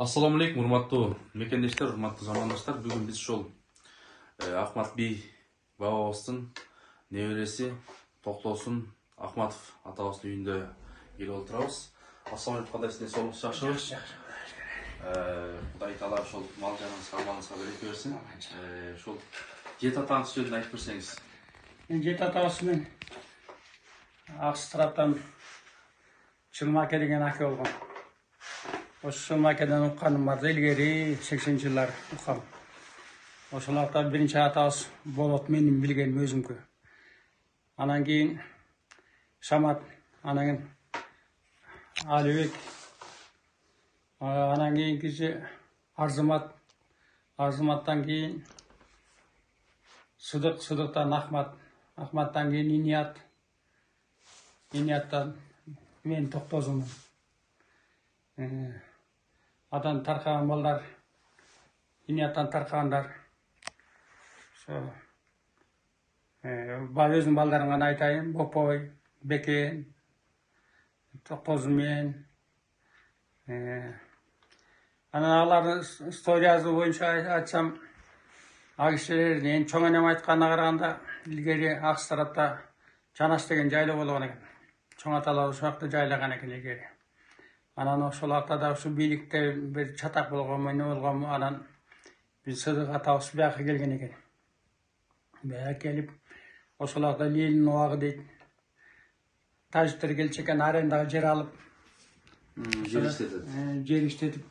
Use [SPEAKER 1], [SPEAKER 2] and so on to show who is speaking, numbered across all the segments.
[SPEAKER 1] Assalamu alaikum, урматтуу мекендештер, урматтуу замандаштар. Бүгүн биз ушул Ахмат би бабабыздын небереси Токтосун Ахматов атабыздын үйүндө келип отурабыз. Ассаламу алейкум, кандайсыз? Соолугуңуз жакшыбы?
[SPEAKER 2] Жакшы.
[SPEAKER 1] Кудай таала ошол мал жаныңызга, амалыңызга береке берсин. Ошол жет атаңыз жөнүндө айтып берсеңиз.
[SPEAKER 2] Жет атабыздын Акстраптан Чылмаке деген аке болгон. Ошо Чылмакеден укканым бар. Илгери 80-жылдар уккам. Ошоларда биринчи атабыз болот, менин билгеним өзүмкү. Анан кийин Шамат, анан кийин Алибек, анан кийинкиси Арзымат, Арзыматтан кийин Сыдык, Сыдыктан Ахмат, Ахматтан кийин Иният, Инияттан мен Токтозумун. Адан таркаган балдар, Инияттан таркагандар. Ошо өзүнүн балдарымга гана айтайын: Бопой, Бекен, Токтозум мен. Анан алардын историясы боюнча айтсам, ал кишилердин эң чоң энем айтканына караганда, илгери Акстратта Жанаш деген жайлоо болгон экен. Чоң аталар ошол жакта жайлаган экен илгери. Анан ошол атада ушу бийликте бир чатак болгонму, эмне болгонму, анан биз Сыдык атабыз бияка келген экен. Бияка келип, ошоларда Ленин убагы дейт. Тажиктер келчү экен, арендага жер алып, жер иштетип,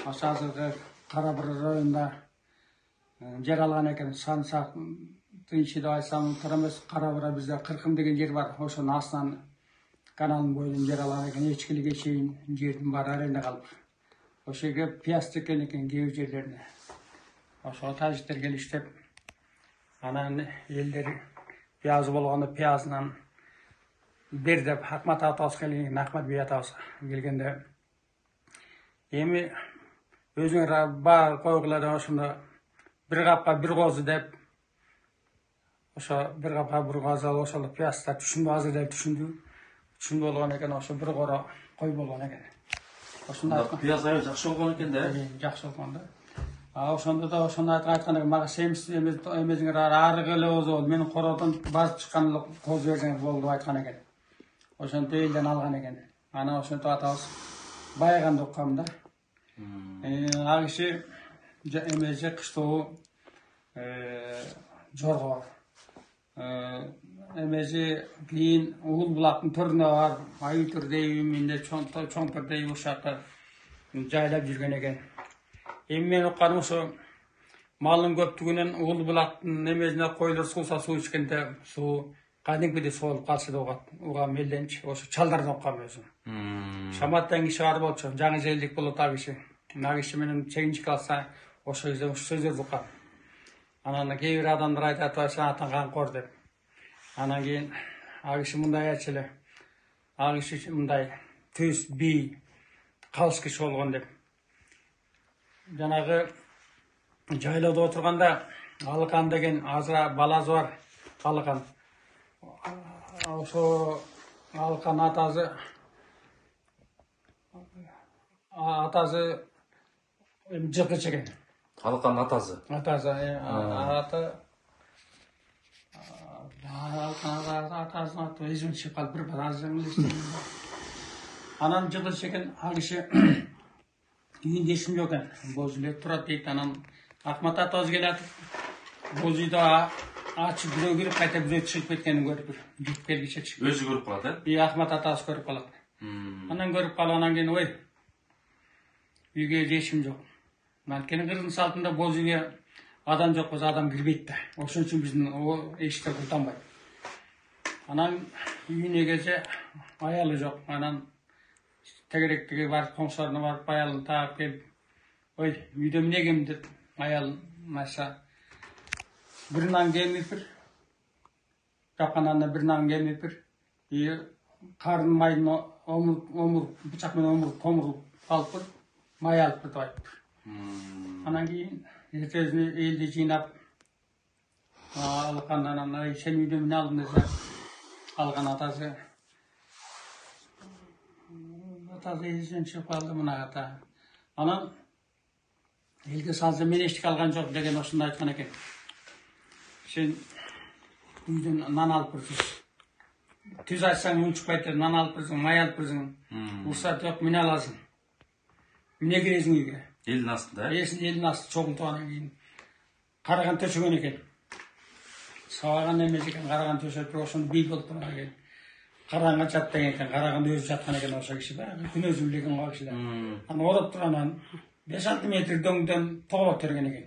[SPEAKER 2] ошо азыркы Кара Быр районунда жер алган экен. Сансак тынчы деп айтсам туура эмес, Кара Быр бизде 40 деген жер бар. Ошонун астынан каналдын боюнан жер алган экен. Эчкилиге чейин жердин баары арендага алып. Ошо жерге пияз теккен экен кээ бир жерлерине. Ошого тажиктер келип иштеп, анан элдер пияз болгондо пиязынан бер деп Ахмат атабыз келген, Ахмат би атабыз келгенде, эми өзүңөр баары койгула деп ошондо бир капка бир козу деп, ошо бир капка бир козу алып ошол пияздар түшүндү, азыр деле түшүндү болгон экен. Ошо бир коро кой болгон экен.
[SPEAKER 1] Ошондо пияз аябай жакшы болгон экен да.
[SPEAKER 2] Жакшы болгон да. Ошондо да ошону айткан экен, мага семиз эмесиңер арыгы эле козу болду, менин кородон басып чыккан эле козу берсеңер болду деп айткан экен. Ошентип элден алган экен. Анан ошентип атабыз байыганда уккам да. Ал киши эмеси кыштоо жорго. Эмеси кийин Уул булактын төрүнө барып, Аютур дейби, менде чоңтур дейби ушакта жайлап жүргөн экен. Эми мен укканым ошо малдын көптүгүнөн Уул булактын эмесине койлор суусаа суу ичкенде суу кадимкидей соолуп калса деп угам элденчи. Ошо чалдардан уккам өзүм. Шаматтан киши бар болчу, жаңы желдик болот ал киши. Ал киши менен 8 класста ошо кезде ушул сөздөрдү уккам. Анан кээ бир адамдар айтат, сен атаң канкор деп. Анан кийин ал киши мындай айтчу эле. Ал киши мындай төз бий, калыс киши болгон деп. Жанагы жайлоодо отурганда Алыкан деген азыр баласы бар, Алыкан. Ошо Алыкан атасы жылкыч экен.
[SPEAKER 1] Алыкан атасы.
[SPEAKER 2] Аты атасының аты эсиме чыгып калып бир аз анан жылкыч экен. Ал киши үйүндө эшим жок экен, боз эле турат дейт. Анан Ахмат атабыз келатып, боз үйдө ачып бирөө кирип, кайта бирөө чыгып кеткенин көрүп, жетип келгичечи.
[SPEAKER 1] Өзү көрүп калат,
[SPEAKER 2] Ахмат атабыз көрүп калат. Анан көрүп калып, анан кийин ой, үйгө эшим жок. Анткени кырдын салтында боз үйгө адам жок болсо адам кирбейт да. Ошон үчүн биздин эшиктер култанбайт. Анан үйүнө келсе аялы жок. Анан тегеректиге барып, коңшуларына барып, аялын таап келип, ой, үйдө эмне кем деп, аял майса бир нан кемипир, жапкананда бир нан кемипир, карын майдын бычак менен омуруп комурулуп калыптыр, май алыптыр деп айтыптыр. Анан кийин эртесине элди жыйнап, Алыкандан анан сен үйдө эмне алдың десе, Алыкан атасы esine çıkıldı buna hata. Анан элге салса мен эчтеке алган жок деген ошондой айткан экен. Сен үйдөн нан алып кирсиң. Түз айтсаң унчукпайт деп нан алып кирсиң, май алып кирсиң. Уруксат жок, міне аласың. Міне киресиң үйгө.
[SPEAKER 1] Элдин астында,
[SPEAKER 2] Элдин асты чогултугандан кийин караган төшөгөн экен. Сабаган эмес экен, караган төшөп ошону бий болуп турган экен. Караганга жат деген экен, караганда өзү жаткан экен ошо киши да. Күнөзү билген го киши да. Аны ороп турганан 5-6 метр дөңдөн тоголоп берген экен.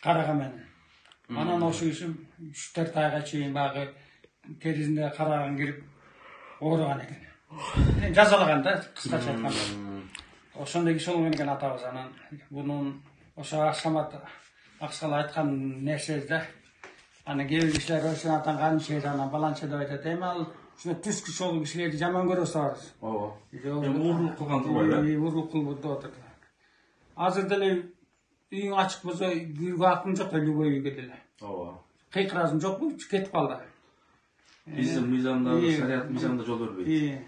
[SPEAKER 2] Карага менен. Анан ошо киши 3-4 айга чейин багы теризинде караган кирип ооруган экен. Жазалаган да, кыскача айтканда. Ошондой киши болгон экен атабыз. Анан бунун ошо аксал айткан нерсеси да. Аны кээ бир кишилер ошон атанган чейин анан баланча деп айтат. Эми ал ушундай түз киши болгон кишилерди жаман көрөсүз.
[SPEAKER 1] Ооба. Уурлук кылган турбайбы?
[SPEAKER 2] Уурлук кылып отур. Азыр деле үйүң ачык болсо кирүүгө акың жок да любой үйгө деле.
[SPEAKER 1] Ооба.
[SPEAKER 2] Кыйкыразың жокпу? Кетип калды.
[SPEAKER 1] Биздин мыйзамда, шарият мыйзамда жол бербейт.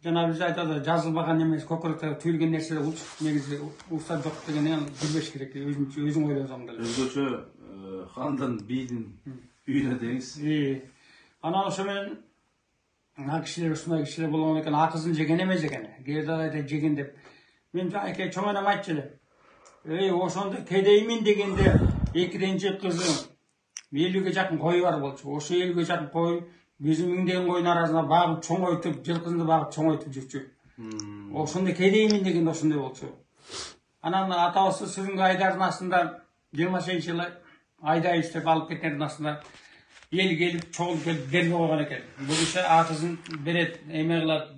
[SPEAKER 2] Жана биз айтат, жазылбаган эмес, көкүрөктө түйүлгөн нерселер негизи уруксат жок дегенден жүрбөш керек. Өзүң ойлосоң деле.
[SPEAKER 1] Өзгөчө хандын, бийдин үйүнө деңиз.
[SPEAKER 2] Анан ошо менен кишилер ушундай кишилер болгон экен, акызын жеген эмес экен. Кээде жеген деп. Мен жайке чоң энем айтчу эле. Ошондо кедеймин дегенде экиденчи кызым 50ге жакын кою бар болчу. Ошо 50ге жакын кою биздин миңдеген коюнун арасына багып чоңойтуп, жылкысынды багып чоңойтуп жүрчү. Ошондо кедеймин дегенде ошондой болчу. Анан атабыз Сүрүнгө Айдардын астында 28 жылы айдай иштеп алып кеткендин астында эл келип, чогулуп келип бербей койгон экен. Бул киши акызын берет, эме кылат,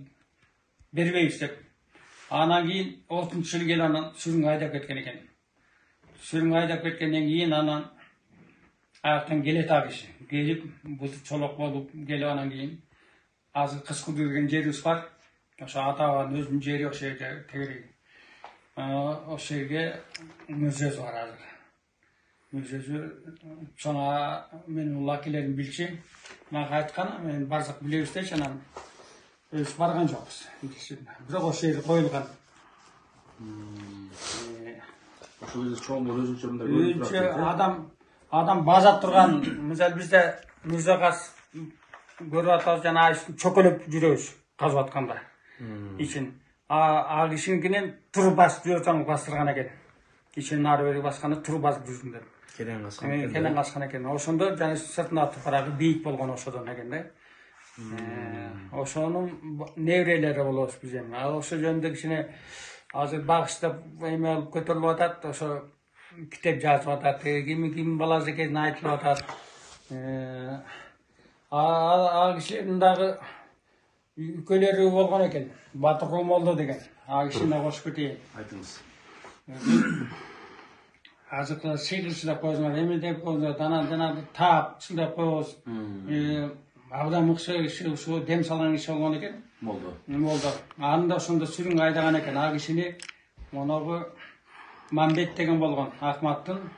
[SPEAKER 2] бербейбиз деп. Анан кийин 30-жылы келип анан Сүрүнгө айдап кеткен экен. Сүрүнгө айдап кеткенден кийин анан аяктан келет ал киши. Келип, буту чолок болуп келип анан кийин азыр Кыскы деген жерибиз бар. Ошо атабанын өзүнүн жери ошо жерде тегереги. Ошо жерге мүрзөсү бар азыр. Мүрзөсү чоңа менин ул акелерим билчү. Мага айткан, мен барсак билебиз дечи, анан өз барган жокпуз. Бирок ошо жерде коюлган.
[SPEAKER 1] Ошол кезде чоңдор өзүнчө мындай көрүнүп
[SPEAKER 2] турат. Адам базап турган, мисалы бизде мүрзө каз көрүп атабыз, жана чөкөлөп жүрөбүз казып атканда. Ичин а кишинин туруп басып жүрсөң бастырган экен. Ичин ары бери басканда туруп басып жүрсүң деп.
[SPEAKER 1] Келен каскан экен.
[SPEAKER 2] Келен каскан экен. Ошондо жана сыртына тупарагы бийик болгон ошодон экен да. Ошонун неберелери болобуз биз эми. Ошо жөнүндө кичине азыр багыштап эме алып көтөрүлүп атат, ошо китеп жазып атат, ким баласы экенин айтылып атат. Кишилердин дагы үкөлөрү болгон экен. Батыр Молдо деген. Кишине кошуп кетейин.
[SPEAKER 1] Айтыңыз.
[SPEAKER 2] Азыр сыйгыр чыдап коесуңар, эме деп коесуңар, анан таап чылдап коебуз. Абдан мыкты киши, ушу дем салган киши болгон экен. Молдо. Анда ошондо Сүрүнгө айдаган экен. А кишини моногу Мамбет деген болгон, Акматтын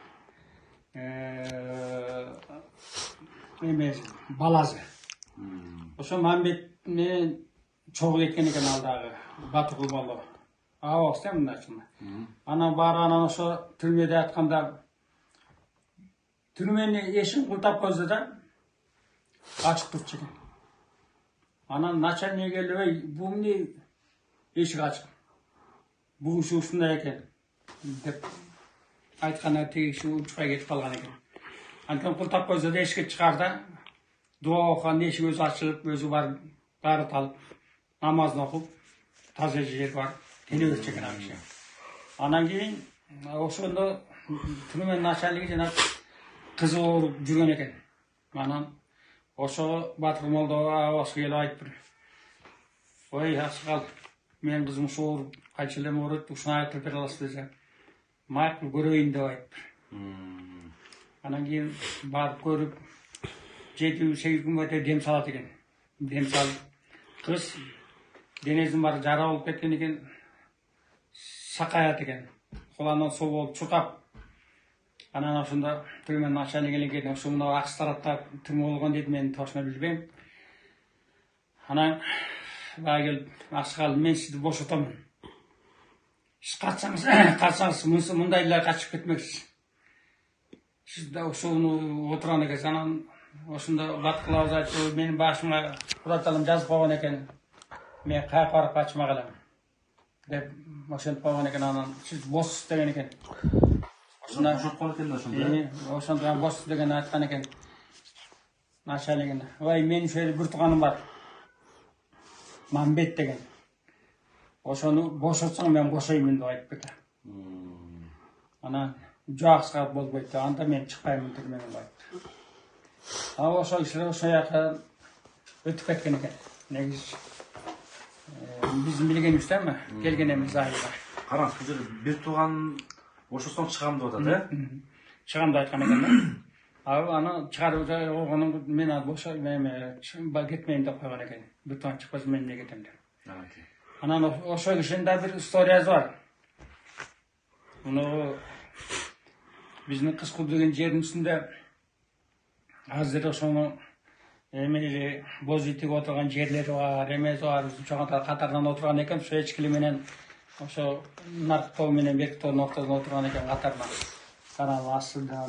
[SPEAKER 2] баласы. Ошо Мамбет менен чогуу кеткен экен ал дагы, Батыр Молдо. Абабыз да мындайчы. Анан барганан ошо түрмөдө атканда түрмөнүн эшигин култап койсо да ачык турчу экен. Анан начальник келип, бул эмне эшик ачык. Бул киши ушундай экен деп айтканда тиги киши учпай кетип калган экен. Антен култап койсо да эшикке чыгар да, дуа окуганда эшик өзү ачылып, өзү барып барып алып, намазын окуп, таза жер бар, телебирчү экен ал киши. Анан кийин ошондо түрмөнүн начальниги жана кызы ооруп жүргөн экен. Анан ошо Батыр Молдо абасы келип айтып, ой аксакал, менин кызым ушу ооруп, канча эле ооруйт, ушуну айтып бере аласыз десе, макул көрөйүн деп айтып. Анан кийин барып көрүп, 7-8 күн өтө дем салат экен. Дем салып, кыз денесин баары жара болуп кеткен экен, сакаят экен. Куланан суу болуп чуркап. Анан ошондо түрмөнүн начальниги келген, ошо мына акс тарапта түрмө болгон дейт, мен точно билбейм. Анан бага келип, аксакал, мен сизди бошотомун. Siz kaçsanız mındaylar kaçıp ketmeksiz. Siz de ошону отурган экенсиз. Анан ошондо баткылабыз айтып, менин башыма кураталым жазып койгон экен. Мен каяка барып качмак элем деп ошентип койгон экен. Анан сиз боссуз деген экен.
[SPEAKER 1] Ошондо бошоп койгон экен да ошондо.
[SPEAKER 2] Ошондо боссуз деген айткан экен. Начальнигине. Ой, менин ушул бир тууганым бар. Мамбет деген. Ошону бошотсоң мен бошоймун деп айтып кетти. Анан жаксыга болбойт. Анда мен чыкпаймын деп менен айтты. Ошо ишler ошо жака өтүп кеткен экен. Негизи биздин билгенибиз эми келгенебиз айга.
[SPEAKER 1] Караңыз, бул жерде бир тууган бошосоң чыгам деп атат,
[SPEAKER 2] Чыгам деп айткан экен. Аны чыгарып койгонун мен бошойм, кетмейин деп койгон экен. Бир тууган чыкпаса мен эмне кетем деп. Анан ошол кишинин да бир историясы бар. Муну биздин Кышкул деген жердин үстүндө азыр ошону эмели боз итип отурган жерлери бар, эмеси бар, чоңойтар катарынан отурган экен. Ошо эчкили менен ошо наркы тоо менен берки тоонун ортосунда отурган экен катарынан. Канал астында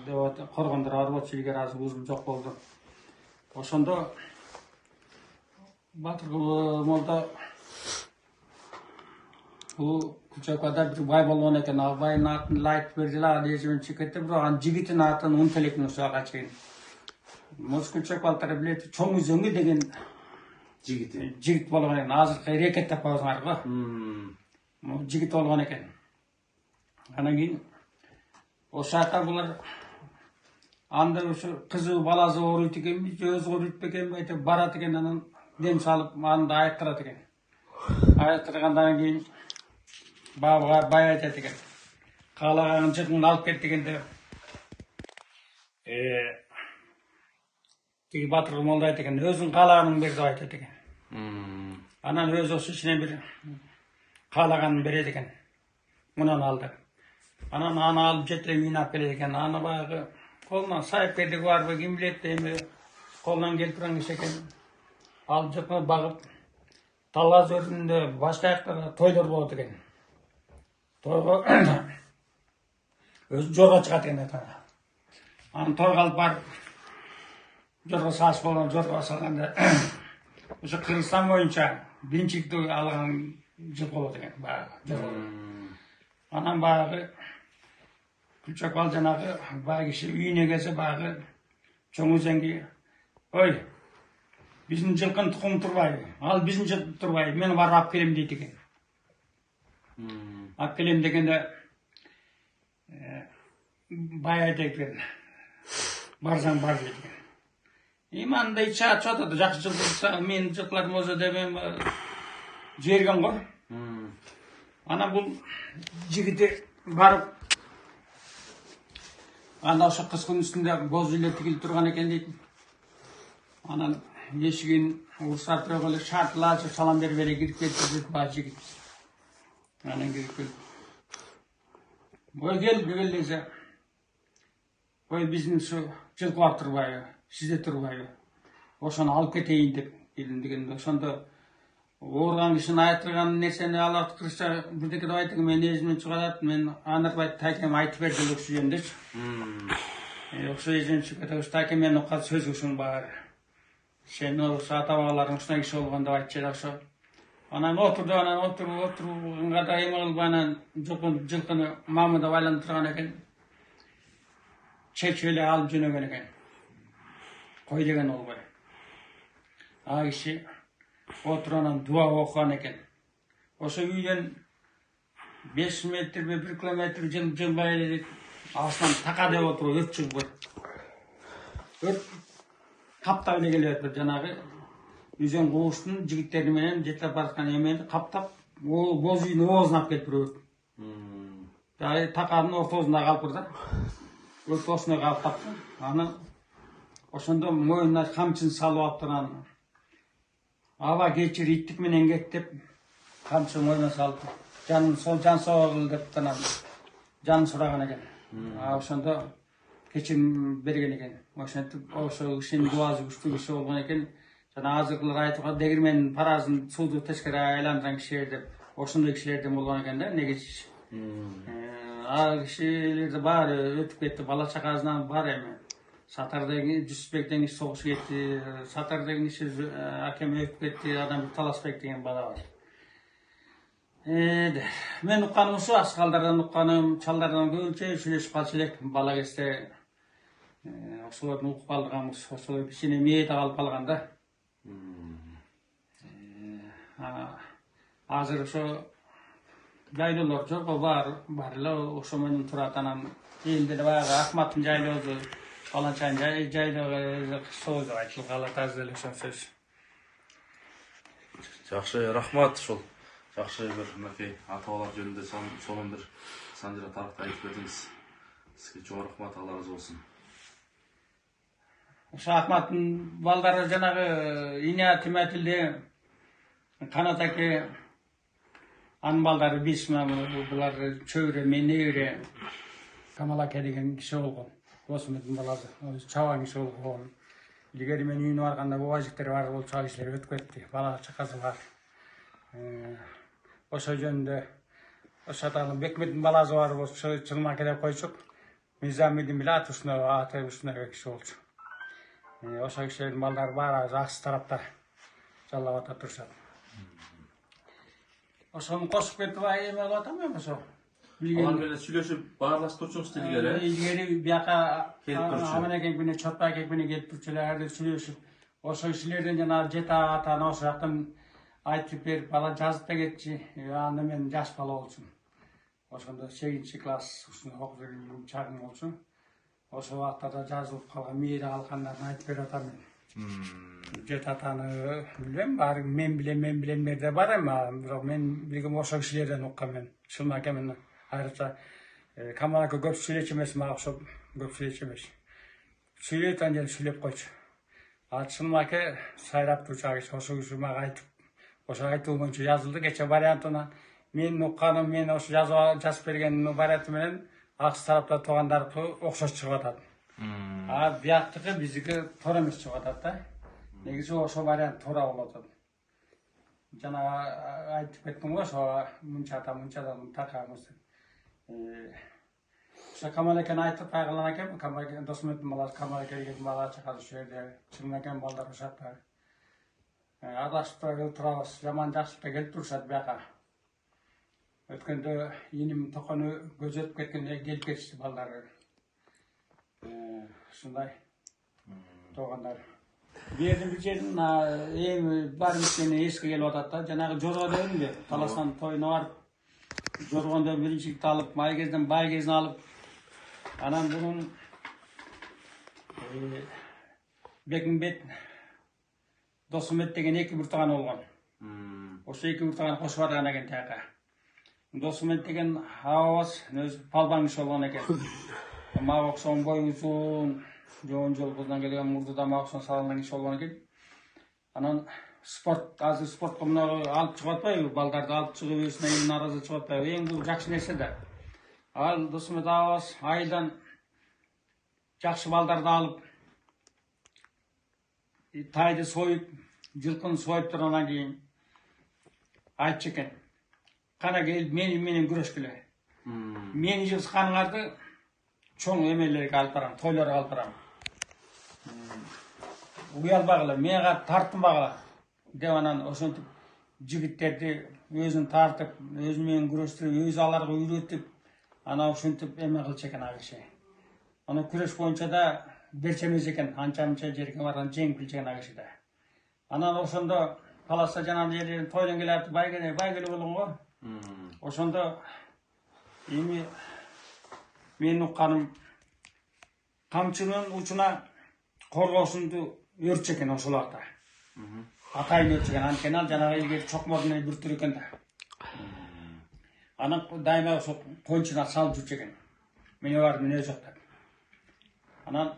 [SPEAKER 2] деп коргондор бар болчу, илгери азыр узун жок болду. Ошондо Батыркул молда бул Күчөкада бир бай болгон экен. Ал байдын атын айтып бердилер, эсимен чыгып кетти. Бирок анын жигитинин атын унутуп элекмин ошого чейин. Москвичек балдар билет, чоң үзөңгү деген жигит болгон экен. Азыркы рекет деп койсоңар го. Жигит болгон экен. Анан кийин ошо жака булар анда ошо кызы баласы ооруйт экенби, өзү ооруйт бекенби айтып барат экен. Анан дем салып анда айыктырат экен. Айыктыргандан кийин бабага бай айтат экен. Каалаган жыгыңды алып кет дегенде тиги Батыркул молда айтат экен, өзүң каалаганыңды бер деп айтат экен. Анан өзү ошо ичинен бир каалаганын берет экен. Мунан ал деп. Анан аны алып жетелеп үйүнө алып келет экен. Аны баягы колунан сайыпкерлиги барбы, ким билет эми колунан келип турган киши экен. Алып жыпына багып Талгаз өрүндө башка жактарда тойлор болот экен. Тойго өзү жорго чыгат экен да. Аны тойго алып барып жорго салыш болгон, жорго салганда ошо Кыргызстан боюнча биринчиликти алган жыл болот экен баягы. Анан баягы Күчөк жанагы бай киши үйүнө келсе баягы чоң өзөңгү, ой, биздин жылкын тукуму турбайбы? Ал биздин жылкы турбайбы? Мен барып алып келем дейт экен. Алып келем дегенде бай айтат экен, барсаң бар дейт экен. Мындай чаат атат, жакшы жылкы, менин жылкыларым болсо деп жерген го. Анан бул жигити барып анда ошо кышкынын үстүндө боз үйлөр тигилип турган экен дейт. Анан эшигин урсап туруп эле шартылачып салам берип эле кирип кетти бай жигит. Анан кирип келип, ой кел десе, ой биздин ушу жылкылар турбайбы, сизде турбайбы? Ошону алып кетейин деп келдим дегенде, ошондо ооруган кишинин айтырган нерсени алат кырча бирдеке деп айтты, мен эсимден чыгат, мен Анарбай Тайкем айтып берди эле ушул жөндөчү. Ошо эсимден чыгып кетет, Тайкем мен окуп сөз ушун бар. Сен ошо ата-бабаларың ушундай киши болгон деп айтчу эле ошо. Анан отурганга да эме кылып анан жылкыны мамыда байланып турган экен. Чечип эле алып жөнөгөн экен. Кой деген болбой. А киши отурганан дуа окуган экен. Ошо үйдөн 5 метр, 1 километр жылбай эле астынан така деп отуруп өрт чыгып кетти. Өрт каптап эле келип жанагы үзөң кууштун жигиттери менен жетелеп бараткан эмени каптап, боз үйдүн оозуна алып келип өрт. Таканын ортосунда калып да. Ортосуна калып капты. Анан ошондо моюнуна камчысын салып алып турган. Аба кечир иттик менен кет деп камчы моюнуна салып, жан соо деп анан жан сураган экен. Ошондо кечирим берген экен. Ошентип ошо кишинин дуасы күчтүү киши болгон экен. Жана азыркылар айтып, дегирменин парасын сууду тескери айландырган киши деп Ошондой кишилерден болгон экен да, негизи. Ал кишилерде бар өтүп кетти, бала чакасынан бар эми. Сатардагы Жүсүпбек деген согуш кетти, Сатардагы акем өтүп кетти, адам Таласбек деген бала бар. Мен укканым ушу, аксакалдардан укканым, чалдардан көбүнчө сүйлөшүп калчу элек бала кезде. Ошолордун угуп калганыбыз, ошолор кичине мээде калып калган да. Азыр ошо жайлоолор жорго бар эле, ошо менен турат. Анан элде баягы Акматтын жайлоосу, Баланчайын жайлоого сөз айтылгалы таза эле ошол сөз.
[SPEAKER 1] Жакшы, рахмат ушул. Жакшы бир мынакей ата-бабалар жөнүндө сонун бир санжыра тарыхты айтып бердиңиз. Сизге чоң рахмат, Алла разы болсун.
[SPEAKER 2] Ошо Акматтын балдары жанагы Иня Тиметилде Канат аке, анын балдары Бисма, булар чөбүрө, мен небере. Камал аке деген киши болгон. Досумдун баласы, чабан киши болгон. Илгери мен үйүнө барганда бубажиктер бар болчу, ал кишилер өтүп кетти. Бала чакасы бар. Ошо жөнүндө ошотан Бекметтин баласы бар болчу, Чылмаке деп койчук. Мизамидин биле аты ушундай киши болчу. Ошо кишилердин балдары баары аксы тарапта жаллап атат турушат. Ошону кошуп кетип эме кылып атам мен ошо.
[SPEAKER 1] Алар менен сүйлөшүп баарлашып турчуңуз илгери.
[SPEAKER 2] Илгери бияка
[SPEAKER 1] келип турчу.
[SPEAKER 2] Аманекең менен Чотбай менен келип турчу эле, ар сүйлөшүп. Ошо кишилерден жана жета атаны ошо жактан айтып берип, бала жазып да кетчи. Анда мен жаш бала болчумун. Ошондо 8-класс ушуну окуп жүргөн чагым болчу. Ошол убактарда жазылып калган, мээде калгандарын айтып берип атам мен. Жет атаны билбейм, баары мен билемдер бар эми, бирок мен билгем ошо кишилерден уккам мен. Чылмаке менен айрыкча Камал аке көп сүйлөчү эмес, мага окшоп көп сүйлөчү эмес. Сүйлөйт анжел сүйлөп койчу. Чылмаке сайрап турчу киши, ошо киши мага айтып, ошо айтуу боюнча жазылды. Кече вариантына мен укканым, мен ошо жазып берген варианты менен аксы тарапта туугандарыкы окшош чыгып атат. Бияктыкы биздики туура эмес чыгып атат да. Негизи ошо вариант туура болуп атат. Жана айтып кеттим го, ошо мынчадан такамыз. Ошо Камал акени айтып кайгылан экен, Камал аке Досметтин баласы, Камал аке деген бала чакасы ошол жерде, Чылмакен балдар ошол жакта. Адашып турабыз, жаман жакшы да келип турушат бияка. Өткөндө иним Токону көз өтүп кеткенде келип кетишти балдары. Ушундай туугандар. Бердин бир жердин эми бар мекени эске келип атат да. Жанагы Жорго дедимби, Таластан тоюна барып, Жоргондо биринчиликти алып, май кезден бай кезин алып, анан бунун Бекмбет, Досмет деген эки бир тууганы болгон. Ошо эки бир тууганы кошуп аткан экен тияка. Досмет деген абабыз өзү палбан киши болгон экен. Мага окшогон бою узун, жоон жолбуздан келген мурдуда мага окшогон салган киши болгон экен. Анан азыр спортко мына алып чыгып атпайбы, балдарды алып чыгып өзүнө нааразы чыгып атпайбы. Эң бул жакшы нерсе да. Ал Досмет абабыз айылдан жакшы балдарды алып, тайды союп, жылкыны союп тургандан кийин айтчу экен. Кана келип менен күрөшкүлө. Мени жыбысканыңарды чоң эмелерге алып барам, тойлорго алып барам. Уялбагыла, мага тартынбагыла деп анан ошентип жигиттерди өзүн тартып, өзү менен күрөштүрүп, өзү аларга үйрөтүп, анан ошентип эме кылчу экен ал киши. Аны күрөш боюнча да берчемез экен, анча-мынча жерге барган жеңип келчү экен ал киши да. Анан ошондо Таласта жанагы жерден тойдон келип байгеле болгон го. Ошондо эми мен укканым камчынын учуна коргоосунду өрчү экен ошол убакта. Атайын өрчү экен, анткени ал жанагы илгери чокмордун бир түрү экен да. Анан дайыма ошо кончуна салып жүрчү экен. Мен бар мен өзү жактап. Анан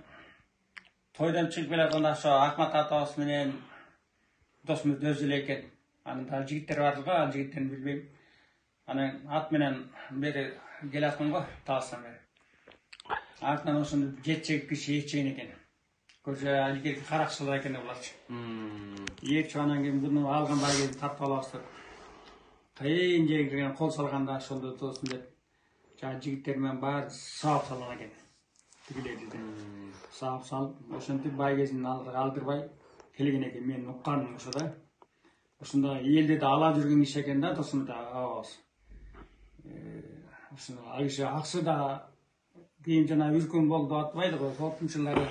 [SPEAKER 2] тойдон чыгып келатканда ошо Акмат атабыз менен Досмет өзү эле экен. Анын дагы жигиттери бар го, ал жигиттерин билбейм. Анан ат менен бери келаткан го, Таластан бери. Артынан ошону 7-8 киши ээрчиген экен. Көзө илгерки каракчылар экен буларчы. Ээрчип анан кийин буну алган байгени тартып алабыз деп. кайын жерге кирген кол салганда ошондо тоосун деп жаңы жигиттер менен баары саап салган экен. Тигилерди саап салып, ошентип бай кезин алдырбай келген экен. Мен укканым ошо да. Ошондо элди да ала жүргөн киши экен да, тосун да абабыз. Ошондо ал киши аксы да кийин жана үркүн болду атпайды го, тотумчулары.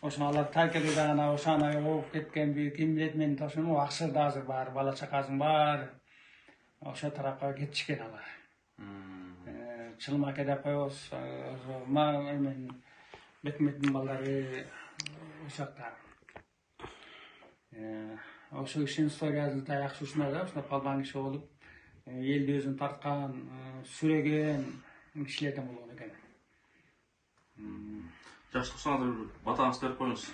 [SPEAKER 2] Ошону алар таркеде дагы ошону ооп кеткенби, ким билет, мен тошуну аксы да азыр баары бала чакасынын баары ошо тарапка кетишкен алар. Чылмаке деп коебуз, эмен Бекметтин балдары ошакта. Ошо кишинин историясы да жакшы ушундай да, ушундай палбан киши болуп, элди өзүн тарткан, сүрөгөн кишилерден болгон экен.
[SPEAKER 1] Жакшы, кусаңыздар бир батаңызды берип коюңуз.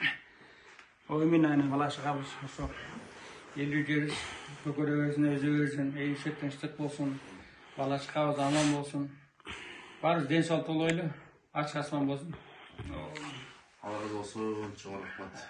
[SPEAKER 2] Ой мен аны бала чагабыз ошо элүү жүрүш, көкөрөбүздүн өзүбүздүн эйшек тынчтык болсун, бала чагабыз аман болсун. Баарыбыз ден соолук болойлу, ачык асман болсун.
[SPEAKER 1] Алла разы болсун, чоң рахмат.